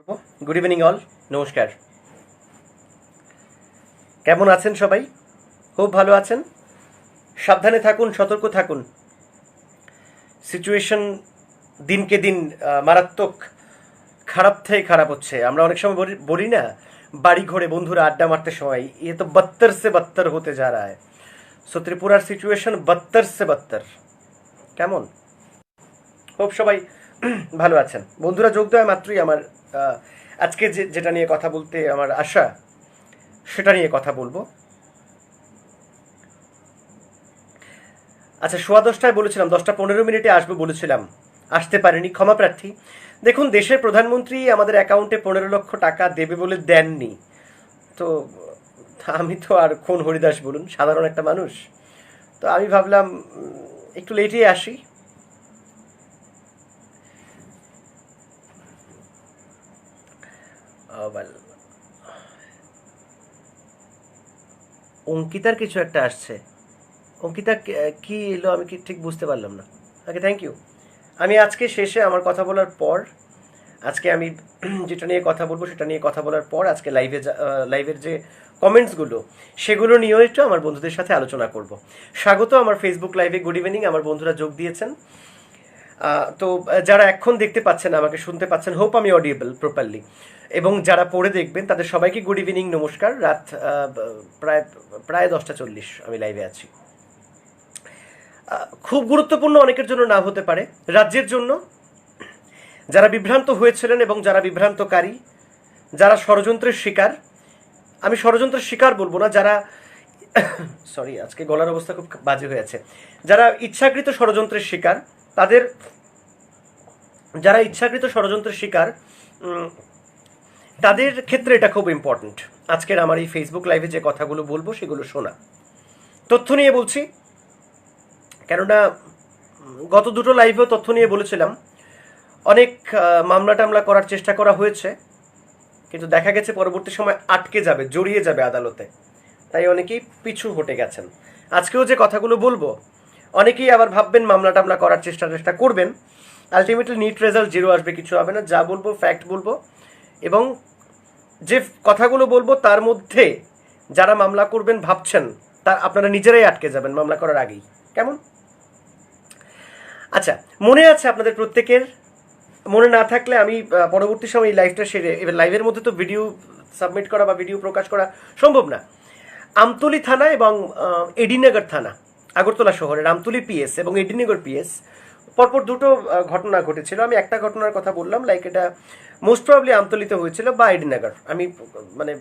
Good evening all, নমস্কার। কেমন আছেন সবাই? খুব ভালো আছেন? সাবধানে থাকুন, সতর্ক থাকুন। সিচুয়েশন দিনকে দিন মারাত্মক খারাপ থেকে খারাপ হচ্ছে। আমরা অনেক সময় বলি না, বাড়ি ঘরে বন্ধুরা আড্ডা মারতে সময়, এ তো বত্তর সে বত্তর হতে যা রা হ্যায়। সো ত্রিপুরার সিচুয়েশন বত্তর সে বত্তর। কেমন? খুব সবাই ভালো আছেন। বন্ধুরা যোগ দেওয়া মাত্রই আমার আজকে যেটা নিয়ে কথা বলতে আমার আশা, সেটা নিয়ে কথা বলবো। আচ্ছা, 10:15 বলেছিলাম, 10:15 আসবো বলেছিলাম, আসতে পারেনি, ক্ষমা প্রার্থী। দেখুন, দেশের প্রধানমন্ত্রী আমাদের অ্যাকাউন্টে 15 লক্ষ টাকা দেবে বলে দেননি, তো আমি তো আর কোন হরিদাস বলুন, সাধারণ একটা মানুষ। তো আমি ভাবলাম একটু লেটে আসি। অঙ্কিতার কিছু একটা আসছে। অঙ্কিতা কি এলো আমি কি ঠিক বুঝতে পারলাম না। ওকে, থ্যাংক ইউ। আমি আজকে শেষে আমার কথা বলার পর, আজকে আমি যেটা নিয়ে কথা বলবো সেটা নিয়ে কথা বলার পর আজকে লাইভের যে কমেন্টসগুলো, সেগুলো নিয়েও একটু আমার বন্ধুদের সাথে আলোচনা করব। স্বাগত আমার ফেসবুক লাইভে। গুড ইভিনিং, আমার বন্ধুরা যোগ দিয়েছেন। তো যারা এখন দেখতে পাচ্ছেন, আমাকে শুনতে পাচ্ছেন, হোপ আমি অডিয়েবল প্রপারলি, এবং যারা পড়ে দেখবেন তাদের সবাইকে গুড ইভিনিং, নমস্কার। রাত প্রায় প্রায় 10:40 আমি লাইভে আছি। খুব গুরুত্বপূর্ণ অনেকের জন্য না হতে পারে, রাজ্যের জন্য, যারা বিভ্রান্ত হয়েছিলেন এবং যারা বিভ্রান্তকারী, যারা ষড়যন্ত্রের শিকার। আমি ষড়যন্ত্রের শিকার বলবো না, যারা সরি, আজকে গলার অবস্থা খুব বাজে হয়েছে। যারা ইচ্ছাকৃত ষড়যন্ত্রের শিকার, তাদের, যারা ইচ্ছাকৃত ষড়যন্ত্রের শিকার, তাদের ক্ষেত্রে এটা খুব ইম্পর্ট্যান্ট। আজকের আমার এই ফেসবুক লাইভে যে কথাগুলো বলবো সেগুলো শোনা। তথ্য নিয়ে বলছি, কেননা গত দুটো লাইভেও তথ্য নিয়ে বলেছিলাম। অনেক মামলা টামলা করার চেষ্টা করা হয়েছে, কিন্তু দেখা গেছে পরবর্তী সময় আটকে যাবে, জড়িয়ে যাবে আদালতে, তাই অনেকেই পিছু হটে গেছেন। আজকেও যে কথাগুলো বলবো, অনেকেই আবার ভাববেন মামলা টামলা করার চেষ্টা করবেন, আলটিমেটলি নিট রেজাল্ট 0 আসবে, কিছু হবে না। যা বলবো ফ্যাক্ট বলবো, এবং যে কথাগুলো বলবো তার মধ্যে যারা মামলা করবেন ভাবছেন, তা আপনারা নিজেরাই আটকে যাবেন মামলা করার আগেই। কেমন? আচ্ছা, মনে আছে আপনাদের প্রত্যেকের? মনে না থাকলে আমি পরবর্তী সময় এই লাইভটা সেরে, এবার লাইভের মধ্যে তো ভিডিও সাবমিট করা বা ভিডিও প্রকাশ করা সম্ভব না। আমতলী থানা এবং এডিনগর থানা, আগরতলা শহরের আমতলী পিএস এবং এডিনগর পিএস, পরপর দুটো ঘটনা ঘটেছিল। আমি একটা ঘটনার কথা বললাম, লাইক এটা মোস্ট প্রবাবলি আমতলীতে হয়েছিল বা এডিনগর। আমি মানে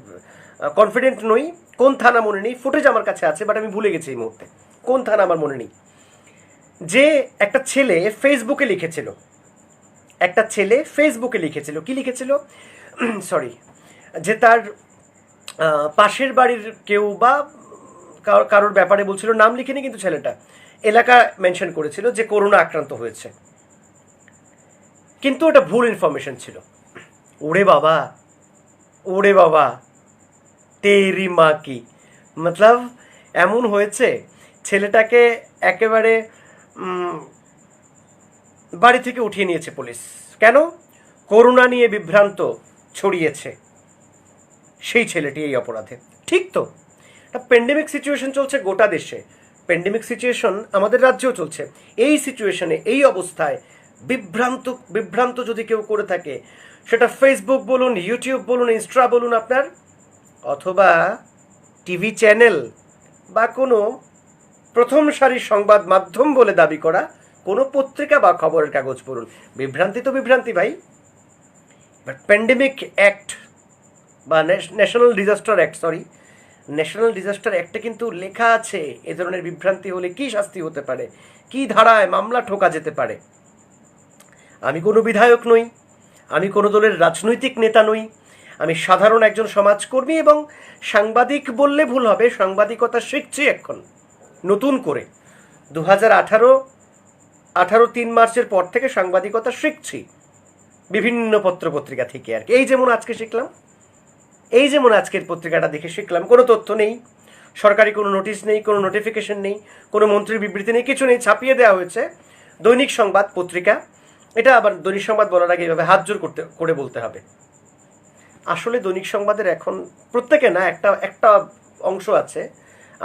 কনফিডেন্ট নই, কোন থানা মনে নেই, ফুটেজ আমার কাছে আছে, বাট আমি ভুলে গেছি এই মুহূর্তে কোন থানা আমার মনে নেই। যে একটা ছেলে ফেসবুকে লিখেছিল, কি লিখেছিল সরি, যে তার পাশের বাড়ির কেউ বা কারোর ব্যাপারে বলছিল, নাম লিখেনি কিন্তু ছেলেটা এলাকা মেনশন করেছিল, যে করোনা আক্রান্ত হয়েছে, কিন্তু ওটা ভুল ইনফরমেশন ছিল। ওরে বাবা তেরি মা কি, মতলব এমন হয়েছে, ছেলেটাকে একেবারে বাড়ি থেকে উঠিয়ে নিয়েছে পুলিশ। কেন? করোনা নিয়ে বিভ্রান্ত ছড়িয়েছে সেই ছেলেটি এই অপরাধে। ঠিক তো, প্যান্ডেমিক সিচুয়েশন চলছে গোটা দেশে, প্যান্ডেমিক সিচুয়েশন আমাদের রাজ্যেও চলছে। এই সিচুয়েশনে, এই অবস্থায় বিভ্রান্ত যদি কেউ করে থাকে, সেটা ফেসবুক বলুন, ইউটিউব বলুন, ইনস্টা বলুন আপনার, অথবা টিভি চ্যানেল বা কোনো প্রথম সারির সংবাদ মাধ্যম বলে দাবি করা কোনো পত্রিকা বা খবরের কাগজ পড়ুন, বিভ্রান্তি তো বিভ্রান্তি ভাই। বাট প্যান্ডেমিক অ্যাক্ট বা ন্যাশনাল ডিজাস্টার অ্যাক্টে কিন্তু লেখা আছে এ ধরনের বিভ্রান্তি হলে কি শাস্তি হতে পারে, কি ধারায় মামলা ঠোকা যেতে পারে। আমি কোনো বিধায়ক নই, আমি কোনো দলের রাজনৈতিক নেতা নই, আমি সাধারণ একজন সমাজকর্মী এবং সাংবাদিক বললে ভুল হবে, সাংবাদিকতা শিখছি এখন নতুন করে। 2018 3 মার্চের পর থেকে সাংবাদিকতা শিখছি বিভিন্ন পত্রপত্রিকা থেকে আর কি। এই যেমন আজকে শিখলাম, এই যেমন আজকের পত্রিকাটা দেখে শিখলাম, কোনো তথ্য নেই, সরকারি কোনো নোটিশ নেই, কোনো নোটিফিকেশন নেই, কোনো মন্ত্রীর বিবৃতি নেই, কিছু নেই, ছাপিয়ে দেওয়া হয়েছে দৈনিক সংবাদ পত্রিকা। এটা আবার দৈনিক সংবাদ বলার আগে এইভাবে হাত জোর করে বলতে হবে, আসলে দৈনিক সংবাদের এখন প্রত্যেকে না, একটা একটা অংশ আছে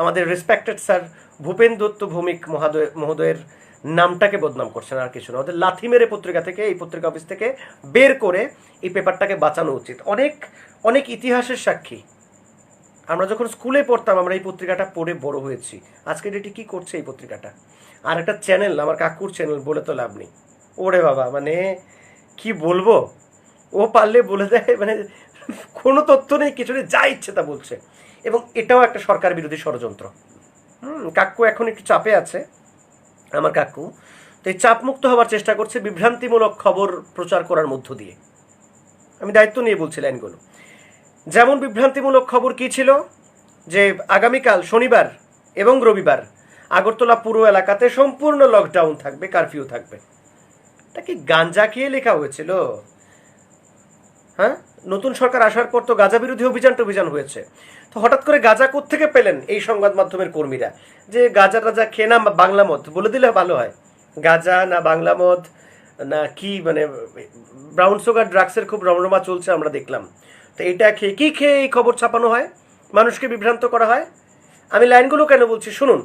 আমাদের রেসপেক্টেড স্যার ভূপেন দত্ত ভৌমিক মহোদয়ের নামটাকে বদনাম করছেন, আর কিছু না। ওদের লাথি মেরে পত্রিকা থেকে, এই পত্রিকা অফিস থেকে বের করে এই পেপারটাকে বাঁচানো উচিত। অনেক অনেক ইতিহাসের সাক্ষী। আমরা যখন স্কুলে পড়তাম আমরা এই পত্রিকাটা পড়ে বড় হয়েছি। আজকে ডেটে কি করছে এই পত্রিকাটা? আর একটা চ্যানেল, আমার কাকুর চ্যানেল, বলে তো লাভ নেই। ওরে বাবা, মানে কি বলবো, ও পারলে বলে দেয়, মানে কোনো তথ্য নেই, কিছু নেই, যা ইচ্ছে তা বলছে। এবং এটাও একটা সরকার বিরোধী ষড়যন্ত্র। কাকু এখন একটু চাপে আছে, আমার কাকু। তো এই চাপ মুক্ত হওয়ার চেষ্টা করছে বিভ্রান্তিমূলক খবর প্রচার করার মধ্য দিয়ে। আমি দায়িত্ব নিয়ে বলছি লাইনগুলো। যেমন বিভ্রান্তিমূলক খবর কি ছিল, যে আগামীকাল শনিবার এবং রবিবার আগরতলা পুরো এলাকাতে সম্পূর্ণ লকডাউন থাকবে, কারফিউ থাকবে। এটা কি গাঞ্জা খেয়ে লেখা হয়েছিল? হ্যাঁ, নতুন সরকার আসার পর তো গাঁজা বিরোধী অভিযান হয়েছে। তো হঠাৎ করে গাঁজা কোত্থেকে পেলেন এই সংবাদ মাধ্যমের কর্মীরা? যে গাঁজা টাজা খেয়ে না বাংলা মদ, বলে দিলে ভালো হয়। গাঁজা না বাংলা মদ না কি, মানে ব্রাউন সুগার ড্রাগসের খুব রমরমা চলছে আমরা দেখলাম। তো এটা খেয়ে কি খেয়ে এই খবর ছাপানো হয়, মানুষকে বিভ্রান্ত করা হয়। আমি লাইনগুলো কেন বলছি শুনুন।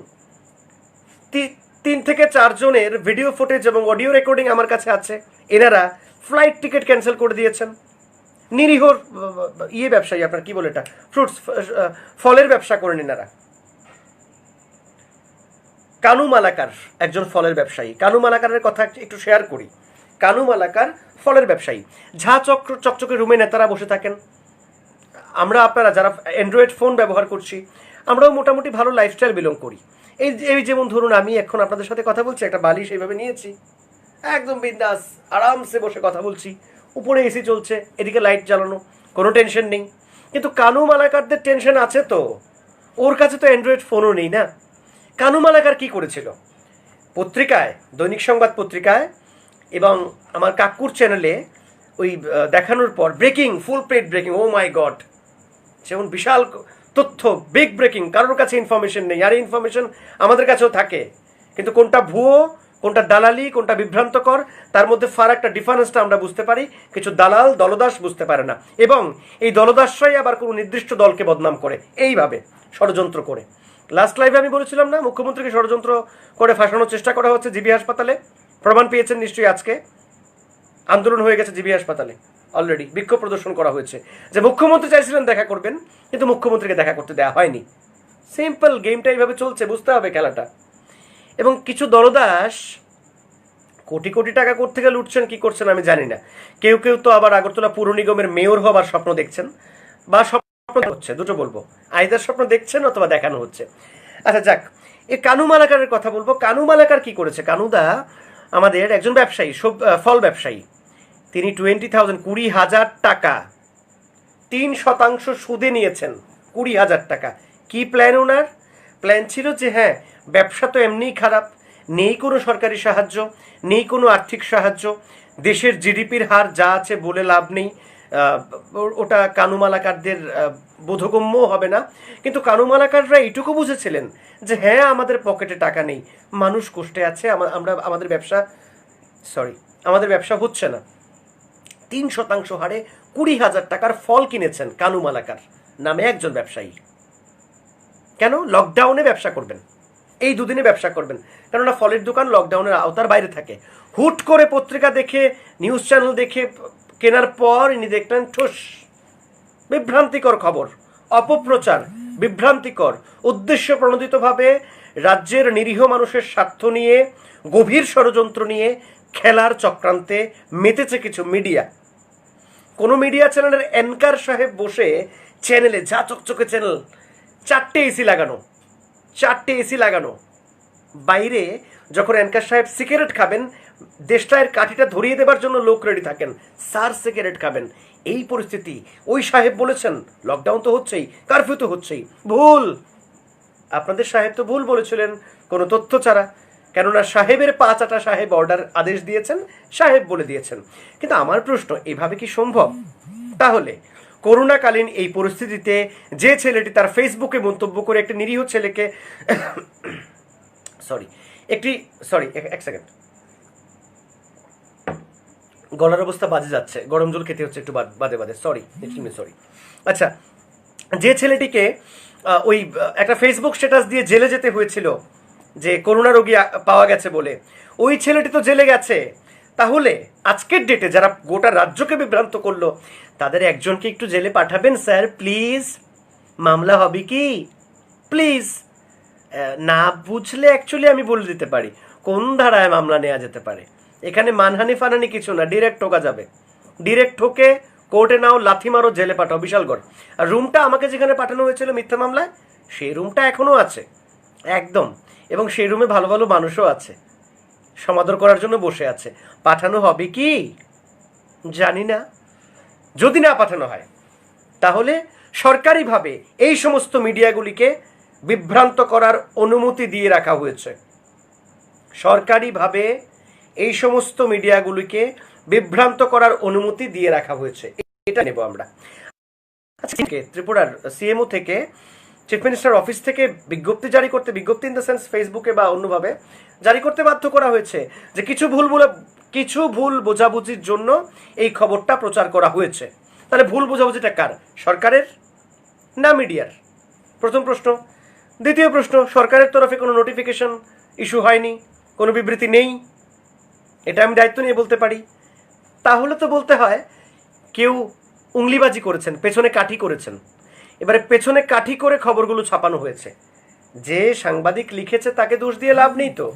3 থেকে 4 জনের ভিডিও ফুটেজ এবং অডিও রেকর্ডিং আমার কাছে আছে। এনারা ফ্লাইট টিকিট ক্যান্সেল করে দিয়েছেন। নিরীহ ব্যবসায়ী, আপনার কি বলে এটা, ফ্রুটস ফলের ব্যবসা করেন এনারা। কানু মালাকার একজন ফলের ব্যবসায়ী। কানু মালাকারের কথা একটু শেয়ার করি। কানু মালাকার ফলের ব্যবসায়ী। ঝা চকচকে রুমে নেতারা বসে থাকেন। আমরা আপনারা যারা অ্যান্ড্রয়েড ফোন ব্যবহার করছি, আমরাও মোটামুটি ভালো লাইফস্টাইল বিলং করি। এই যেমন ধরুন আমি এখন আপনাদের সাথে কথা বলছি, একটা বালিশ এইভাবে নিয়েছি, একদম বিন্দাস আরামসে বসে কথা বলছি, উপরে এসি চলছে, এদিকে লাইট জ্বালানো, কোনো টেনশন নেই। কিন্তু কানু মালাকারদের টেনশন আছে তো, ওর কাছে তো অ্যান্ড্রয়েড ফোনও নেই না। কানু মালাকার কি করেছিল, পত্রিকায়, দৈনিক সংবাদ পত্রিকায় এবং আমার কাকুর চ্যানেলে ওই দেখানোর পর ব্রেকিং, ফুল পেড ব্রেকিং, ও মাই গড, যেমন বিশাল তথ্য, বিগ ব্রেকিং, কারোর কাছে ইনফরমেশন নেই। আর ইনফরমেশন আমাদের কাছেও থাকে, কিন্তু কোনটা ভুয়ো, কোনটা দালালি, কোনটা বিভ্রান্তকর, তার মধ্যে ফারাকটা, ডিফারেন্সটা আমরা বুঝতে পারি। কিছু দালাল দলদাস বুঝতে পারে না, এবং এই দলদাসরাই আবার কোনো নির্দিষ্ট দলকে বদনাম করে এইভাবে ষড়যন্ত্র করে। লাস্ট লাইভে আমি বলেছিলাম না, মুখ্যমন্ত্রীকে ষড়যন্ত্র করে ফাঁসানোর চেষ্টা করা হচ্ছে জিবি হাসপাতালে। প্রমাণ পেয়েছেন নিশ্চয়ই। আজকে আন্দোলন হয়ে গেছে জিবি হাসপাতালে, অলরেডি বিক্ষোভ প্রদর্শন করা হয়েছে যে মুখ্যমন্ত্রী চাইছিলেন দেখা করবেন, কিন্তু মুখ্যমন্ত্রীকে দেখা করতে দেওয়া হয়নি। সিম্পল, গেমটা এইভাবে চলছে, বুঝতে হবে খেলাটা। এবং কিছু দলদাস কোটি কোটি টাকা কোত্থেকে লুটছেন, কি করছেন আমি জানি না। কেউ কেউ তো আবার আগরতলা পুর নিগমের মেয়র হবার স্বপ্ন দেখছেন, বা স্বপ্ন হচ্ছে, দুটো বলবো, আইদার স্বপ্ন দেখছেন অথবা দেখানো হচ্ছে। আচ্ছা যাক, এই কানু মালাকারের কথা বলবো। কানু মালাকার কি করেছে? কানুদা আমাদের একজন ব্যবসায়ী, ফল ব্যবসায়ী। তিনি 20,000 টাকা 3% সুদে নিয়েছেন। 20,000 টাকা। কি প্ল্যান ওনার? প্ল্যান ছিল যে হ্যাঁ, ব্যবসা তো এমনিই খারাপ, নেই কোনো সরকারি সাহায্য, নেই কোনো আর্থিক সাহায্য, দেশের জিডিপির হার যা আছে বলে লাভ নেই, ওটা কানুমালাকারদের বোধগম্য হবে না। কিন্তু কানুমালাকাররা এইটুকু বুঝেছিলেন যে হ্যাঁ, আমাদের পকেটে টাকা নেই, মানুষ কষ্টে আছে, আমাদের ব্যবসা হচ্ছে না। 3% হারে 20,000 টাকার ফল কিনেছেন কানু মালাকার নামে একজন ব্যবসায়ী। কেন? লকডাউনে ব্যবসা করবেন, এই দুদিনে ব্যবসা করবেন, কেননা ফলের দোকান লকডাউনের আওতার বাইরে থাকে। হুট করে পত্রিকা দেখে, নিউজ চ্যানেল দেখে কেনার পর ইনি দেখলেন ঠুস, বিভ্রান্তিকর খবর, অপপ্রচার, বিভ্রান্তিকর, উদ্দেশ্য প্রণোদিতভাবে রাজ্যের নিরীহ মানুষের স্বার্থ নিয়ে, গভীর ষড়যন্ত্র নিয়ে খেলার চক্রান্তে মেতেছে কিছু মিডিয়া। কোনো মিডিয়া চ্যানেলের অ্যাঙ্কার সাহেব বসে চ্যানেলে, যা চকচকে চ্যানেল, 4টে এসি লাগানো, বাইরে যখন অ্যাঙ্কার সাহেব সিগারেট খাবেন, দেশটায়ের কাঠিটা ধরিয়ে দেবার জন্য লোক রেডি থাকেন, স্যার সিগারেট খাবেন। এই পরিস্থিতি। ওই সাহেব বলেছেন লকডাউন তো হচ্ছেই, কারফিউ তো হচ্ছেই। ভুল, আপনাদের সাহেব তো ভুল বলেছিলেন কোনো তথ্য ছাড়া, কেননা সাহেবের পা চাটা সাহেব আদেশ দিয়েছেন, সাহেব বলে দিয়েছেন। কিন্তু আমার প্রশ্ন, এভাবে কি সম্ভব? তাহলে করোনাকালীন এই পরিস্থিতিতে যে ছেলেটি তার ফেসবুকে মন্তব্য করে একটি নিরীহ ছেলেকে এক সেকেন্ড, গলার অবস্থা বাজে যাচ্ছে, গরম জল খেতে হচ্ছে একটু বাদে বাদে, সরি, এক্সট্রিমলি সরি। আচ্ছা, যে ছেলেটিকে ওই একটা ফেসবুক স্ট্যাটাস দিয়ে জেলে যেতে হয়েছিল যে করোনা রোগী পাওয়া গেছে বলে, ওই ছেলেটি তো জেলে গেছে। তাহলে আজকের ডেটে যারা গোটা রাজ্যকে বিভ্রান্ত করলো তাদের একজনকে একটু জেলে পাঠাবেন স্যার প্লিজ, মামলা হবে কি প্লিজ। না বুঝলে অ্যাকচুয়ালি আমি বলে দিতে পারি কোন ধারায় মামলা নেওয়া যেতে পারে। এখানে মানহানি ফানহানি কিছু না, ডিরেক্ট ঠোকা যাবে, ডিরেক্ট ঠোকে কোর্টে নাও, লাথি মারো, জেলে পাঠাও, বিশালগড়। আর রুমটা আমাকে যেখানে পাঠানো হয়েছিল মিথ্যা মামলায়, সেই রুমটা এখনো আছে একদম, এবং সেই রুমে ভালো ভালো মানুষও আছে, সমাদর করার জন্য বসে আছে। পাঠানো হবে কি জানি না। যদি না পাঠানো হয় তাহলে সরকারিভাবে এই সমস্ত মিডিয়াগুলিকে বিভ্রান্ত করার অনুমতি দিয়ে রাখা হয়েছে। সরকারিভাবে এই সমস্ত মিডিয়াগুলিকে বিভ্রান্ত করার অনুমতি দিয়ে রাখা হয়েছে, এটা নেব আমরা। আচ্ছা, ত্রিপুরার সিএমও থেকে, চিফ মিনিস্টার অফিস থেকে বিজ্ঞপ্তি জারি করতে, বিজ্ঞপ্তি ইন দ্য সেন্স ফেসবুকে বা অন্যভাবে জারি করতে বাধ্য করা হয়েছে যে কিছু ভুল বোঝাবুঝির জন্য এই খবরটা প্রচার করা হয়েছে। তাহলে ভুল বোঝাবুঝিটা কার, সরকারের না মিডিয়ার? প্রথম প্রশ্ন। দ্বিতীয় প্রশ্ন, সরকারের তরফে কোনো নোটিফিকেশন ইস্যু হয়নি, কোনো বিবৃতি নেই, এটা আমি দায়িত্ব নিয়ে বলতে পারি। তাহলে তো বলতে হয় কেউ উংলিবাজি করেছেন, পেছনে কাঠি করেছেন। এবারে পেছনে কাঠি করে খবরগুলো ছাপানো হয়েছে, যে সাংবাদিক লিখেছে তাকে দোষ দিয়ে লাভ নেই তো।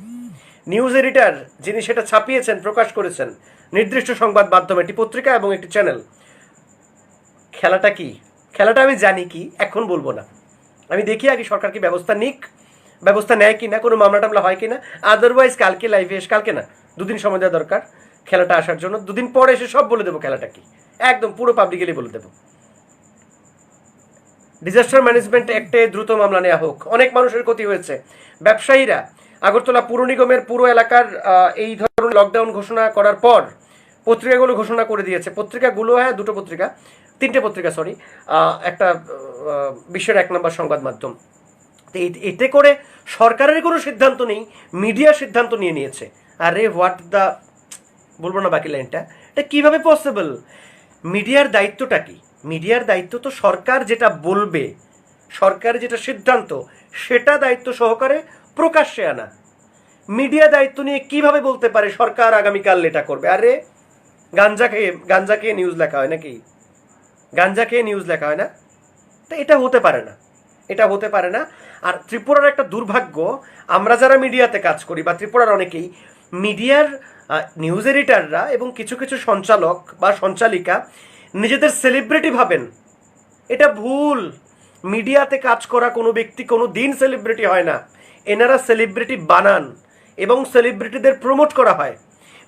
নিউজ এডিটর যিনি সেটা ছাপিয়েছেন, প্রকাশ করেছেন নির্দিষ্ট সংবাদ মাধ্যমে, একটি পত্রিকা এবং একটি চ্যানেল। খেলাটা কি, খেলাটা আমি জানি কি, এখন বলবো না। আমি দেখি আগে সরকার কি ব্যবস্থা নিক, ব্যবস্থা নেয় কি না, কোনো মামলা টামলা হয় কি না। আদারওয়াইজ কালকে লাইভে এসে, কালকে না, দুদিন সময় দেওয়া দরকার খেলাটা আসার জন্য। দুদিন পরে এসে সব বলে দেবো খেলাটা কি, একদম পুরো পাবলিকলি বলে দেবো। ডিজাস্টার ম্যানেজমেন্ট অ্যাক্টে দ্রুত মামলা নেওয়া হোক, অনেক মানুষের ক্ষতি হয়েছে। ব্যবসায়ীরা আগরতলা পুর নিগমের পুরো এলাকার এই ধরনের লকডাউন ঘোষণা করার পর পত্রিকাগুলো ঘোষণা করে দিয়েছে, পত্রিকাগুলো, হ্যাঁ দুটো পত্রিকা, তিনটে পত্রিকা সরি, একটা বিশ্বের 1 নম্বর সংবাদ মাধ্যম। তো এতে করে সরকারের কোনো সিদ্ধান্ত নেই, মিডিয়া সিদ্ধান্ত নিয়ে নিয়েছে। আরে হোয়াট দ্য, বলবো না বাকি লাইনটা, এটা কীভাবে পসিবল? মিডিয়ার দায়িত্বটা কি? মিডিয়ার দায়িত্ব তো সরকার যেটা বলবে, সরকার যেটা সিদ্ধান্ত, সেটা দায়িত্ব সহকারে প্রকাশ্যে আনা। মিডিয়া দায়িত্ব নিয়ে কিভাবে বলতে পারে সরকার আগামীকাল এটা করবে? আরে গাঞ্জা খেয়ে নিউজ লেখা হয় নাকি? গাঞ্জা খেয়ে নিউজ লেখা হয় না? তো এটা হতে পারে না, এটা হতে পারে না। আর ত্রিপুরার একটা দুর্ভাগ্য, আমরা যারা মিডিয়াতে কাজ করি বা ত্রিপুরার অনেকেই, মিডিয়ার নিউজ এডিটাররা এবং কিছু কিছু সঞ্চালক বা সঞ্চালিকা নিজেদের সেলিব্রিটি ভাবেন। এটা ভুল। মিডিয়াতে কাজ করা কোনো ব্যক্তি কোনো দিন সেলিব্রিটি হয় না। এনারা সেলিব্রিটি বানান এবং সেলিব্রিটিদের প্রমোট করা হয়।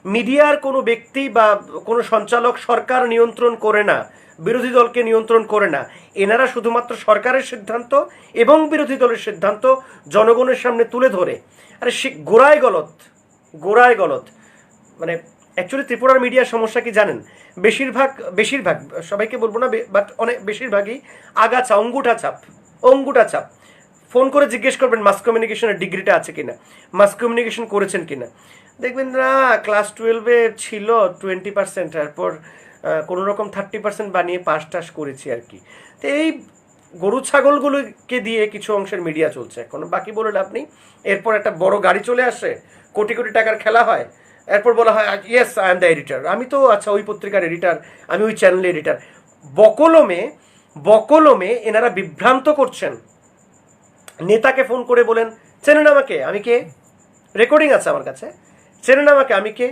মিডিয়ার কোনো ব্যক্তি বা কোনো সঞ্চালক সরকার নিয়ন্ত্রণ করে না, বিরোধী দলকে নিয়ন্ত্রণ করে না। এনারা শুধুমাত্র সরকারের সিদ্ধান্ত এবং বিরোধী দলের সিদ্ধান্ত জনগণের সামনে তুলে ধরে। আরে সে গোড়ায় গলত। মানে অ্যাকচুয়ালি ত্রিপুরার মিডিয়ার সমস্যা কি জানেন? বেশিরভাগ সবাইকে বলবো না, বাট অনেক বেশিরভাগই আগাছা, অঙ্গুটা ছাপ। ফোন করে জিজ্ঞেস করবেন মাস কমিউনিকেশনের ডিগ্রিটা আছে কিনা, মাস কমিউনিকেশন করেছেন কিনা, দেখবেন না ক্লাস 12-এ ছিল 20%, তারপর কোনো রকম 30% বানিয়ে পাস টাস করেছি আর কি। তো এই গরু ছাগলগুলোকে দিয়ে কিছু অংশের মিডিয়া চলছে এখন, বাকি বলে লাভ নেই। এরপর একটা বড় গাড়ি চলে আসে, কোটি কোটি টাকার খেলা হয়, এরপর বলা হয় yes I am the editor, আমি তো আচ্ছা ওই পত্রিকার এডিটার, আমি ওই চ্যানেলের এডিটার। বকলমে এনারা বিভ্রান্ত করছেন। নেতাকে ফোন করে বলেন চেনেন আমাকে, আমি কে, রেকর্ডিং আছে আমার কাছে, চেনেন আমাকে, আমি কে।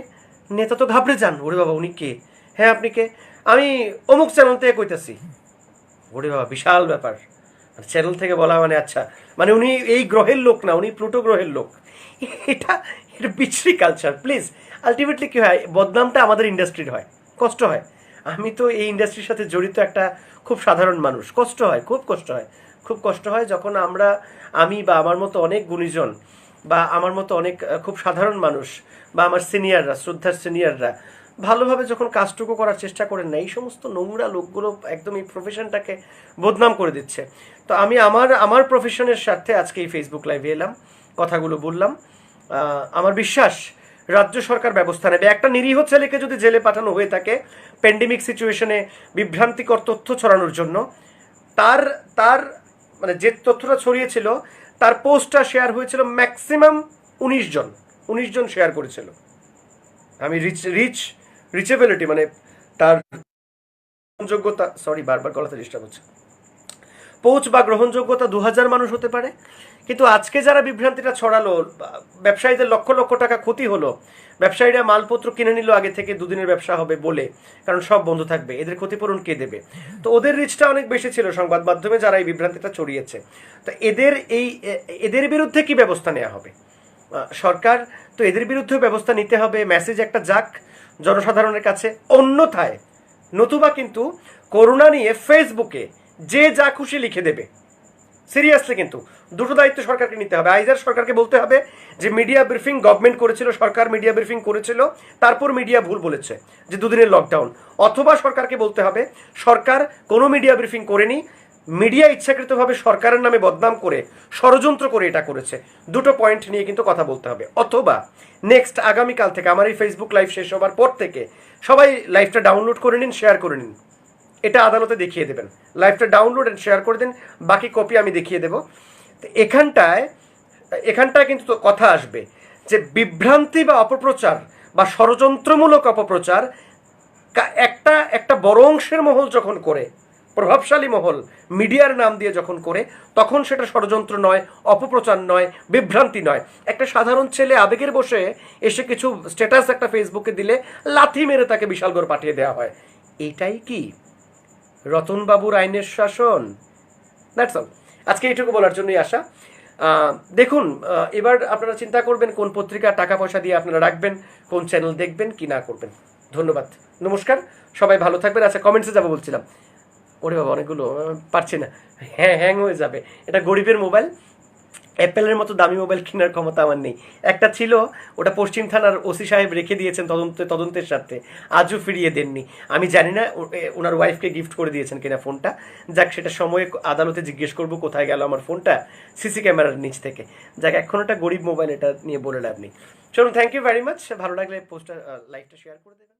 নেতা তো ঘাবড়ে যান, ওরে বাবা উনি কে, হ্যাঁ আপনি কে, আমি অমুক চ্যানেল থেকে কইতেছি। ওরে বাবা বিশাল ব্যাপার, চ্যানেল থেকে বলা মানে আচ্ছা, মানে উনি এই গ্রহের লোক না, উনি প্লুটো গ্রহের লোক। এটা বিচ্ছিরি কালচার। প্লিজ, আলটিমেটলি কি হয়, বদনামটা আমাদের ইন্ডাস্ট্রির হয়, কষ্ট হয়। আমি তো এই ইন্ডাস্ট্রির সাথে জড়িত একটা খুব সাধারণ মানুষ, কষ্ট হয়, খুব কষ্ট হয় যখন আমি বা আমার মতো অনেক গুণীজন বা আমার মতো অনেক খুব সাধারণ মানুষ বা আমার সিনিয়ররা, শ্রদ্ধার সিনিয়ররা ভালোভাবে যখন কাজটুকু করার চেষ্টা করেন না, এই সমস্ত নোংরা লোকগুলো একদম এই প্রফেশনটাকে বদনাম করে দিচ্ছে। তো আমি আমার প্রফেশনের স্বার্থে আজকে এই ফেসবুক লাইভে এলাম, কথাগুলো বললাম। আমার বিশ্বাস রাজ্য সরকার ব্যবস্থা নেবে। একটা নিরীহ ছেলেকে যদি জেলে পাঠানো হয়ে থাকে প্যান্ডেমিক সিচুয়েশনে বিভ্রান্তিকর তথ্য ছড়ানোর জন্য, তার তার মানে যে তথ্যটা ছড়িয়েছিল তার পোস্টটা শেয়ার হয়েছিল ম্যাক্সিমাম 19 জন শেয়ার করেছিল। আমি রিচেবিলিটি মানে তার যোগ্যতা, সরি বারবার গলাতে ডিস্টার্ব হচ্ছে, পৌঁছ বা গ্রহণযোগ্যতা 2000 মানুষ হতে পারে। কিন্তু আজকে যারা বিভ্রান্তিটা ছড়ালো, ব্যবসায়ীদের লক্ষ লক্ষ টাকা ক্ষতি হলো, ব্যবসায়ীরা মালপত্র কিনে নিল আগে থেকে দুদিনের ব্যবসা হবে বলে, কারণ সব বন্ধ থাকবে, এদের ক্ষতিপূরণ কে দেবে? তো ওদের রিচটা অনেক বেশি ছিল সংবাদ মাধ্যমে যারা এই বিভ্রান্তিটা ছড়িয়েছে। তো এদের বিরুদ্ধে কি ব্যবস্থা নেওয়া হবে? সরকার তো এদের বিরুদ্ধে ব্যবস্থা নিতে হবে, মেসেজ একটা যাক জনসাধারণের কাছে। অন্যথায় নতুবা কিন্তু করোনা নিয়ে ফেসবুকে যে যা খুশি লিখে দেবে। সিরিয়াসলি কিন্তু দুটো দায়িত্ব সরকারকে নিতে হবে। আইজার সরকারকে বলতে হবে যে মিডিয়া ব্রিফিং গভর্নমেন্ট করেছিল, সরকার মিডিয়া ব্রিফিং করেছিল, তারপর মিডিয়া ভুল বলেছে যে দুদিনের লকডাউন। অথবা সরকারকে বলতে হবে সরকার কোনো মিডিয়া ব্রিফিং করেনি, মিডিয়া ইচ্ছাকৃতভাবে সরকারের নামে বদনাম করে ষড়যন্ত্র করে এটা করেছে। দুটো পয়েন্ট নিয়ে কিন্তু কথা বলতে হবে। অথবা নেক্সট আগামীকাল থেকে আমার এই ফেসবুক লাইভ শেষ হবার পর থেকে সবাই লাইভটা ডাউনলোড করে নিন, শেয়ার করে নিন, এটা আদালতে দেখিয়ে দেবেন। লাইভটা ডাউনলোড এন্ড শেয়ার করে দিন, বাকি কপি আমি দেখিয়ে দেব। এখানটায় কিন্তু কথা আসবে যে বিভ্রান্তি বা অপপ্রচার বা ষড়যন্ত্রমূলক অপপ্রচার একটা বড় অংশের মহল যখন করে, প্রভাবশালী মহল মিডিয়ার নাম দিয়ে যখন করে, তখন সেটা ষড়যন্ত্র নয়, অপপ্রচার নয়, বিভ্রান্তি নয়। একটা সাধারণ ছেলে আবেগের বসে এসে কিছু স্ট্যাটাস একটা ফেসবুকে দিলে লাথি মেরে তাকে বিশালগড় পাঠিয়ে দেওয়া হয়। এটাই কি রতনবাবুর আইনের শাসন? That's all. আজকে এইটুকু বলার জন্যই আসা। দেখুন, এবার আপনারা চিন্তা করবেন কোন পত্রিকা টাকা পয়সা দিয়ে আপনারা রাখবেন, কোন চ্যানেল দেখবেন কি না করবেন। ধন্যবাদ, নমস্কার, সবাই ভালো থাকবেন। আচ্ছা, কমেন্টসে যাবো বলছিলাম। ওরে বাবা, অনেকগুলো পারছি না, হ্যাং হয়ে যাবে। এটা গরিবের মোবাইল, অ্যাপেলের মতো দামি মোবাইল কেনার ক্ষমতা আমার নেই। একটা ছিল, ওটা পশ্চিম থানার ওসি সাহেব রেখে দিয়েছেন তদন্তের সাথে, আজও ফিরিয়ে দেননি। আমি জানি না ওনার ওয়াইফকে গিফট করে দিয়েছেন কিনা ফোনটা। যাক, সেটা সময়ে আদালতে জিজ্ঞেস করবো কোথায় গেল আমার ফোনটা, সিসি ক্যামেরার নিচ থেকে। যাক, এখন একটা গরিব মোবাইল, এটা নিয়ে বলে লাভ নেই। চলুন, থ্যাংক ইউ ভেরি মাচ। ভালো লাগলে পোস্টটা লাইভটা শেয়ার করে দেবেন।